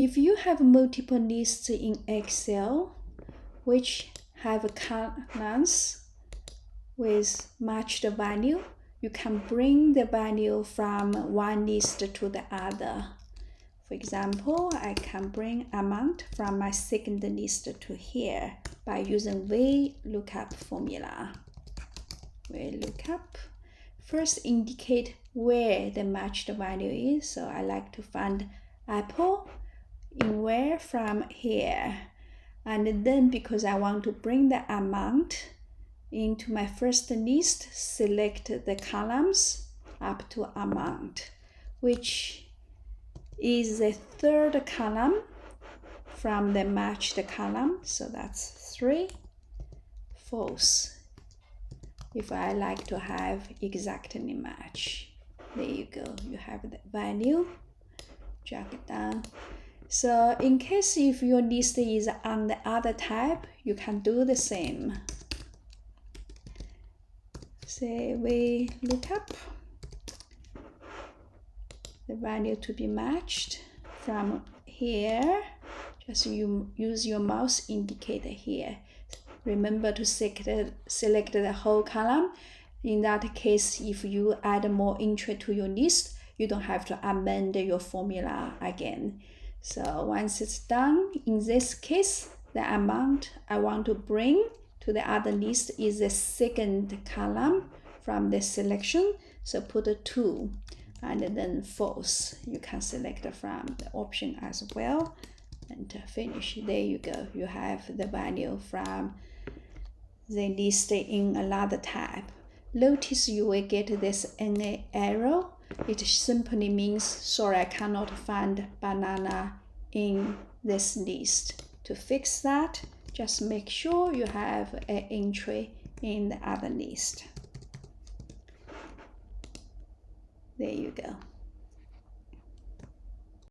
If you have multiple lists in Excel, which have columns with matched value, you can bring the value from one list to the other. For example, I can bring amount from my second list to here by using Vlookup formula. Vlookup first indicate where the matched value is. So I like to find apple in where from here. And then because I want to bring the amount into my first list, select the columns up to amount, which is the third column from the matched column. So that's 3, false. If I like to have exactly match, there you go. You have the value, drag it down. So in case if your list is on the other tab, you can do the same. Say Vlookup, the value to be matched from here. Just you use your mouse indicator here. Remember to select the whole column. In that case, if you add more entry to your list, you don't have to amend your formula again. So once it's done, in this case, the amount I want to bring to the other list is the second column from the selection. So put a 2 and then false. You can select from the option as well and finish. There you go. You have the value from the list in another tab. Notice you will get this NA error. It simply means, sorry, I cannot find banana in this list. To fix that, just make sure you have an entry in the other list. There you go.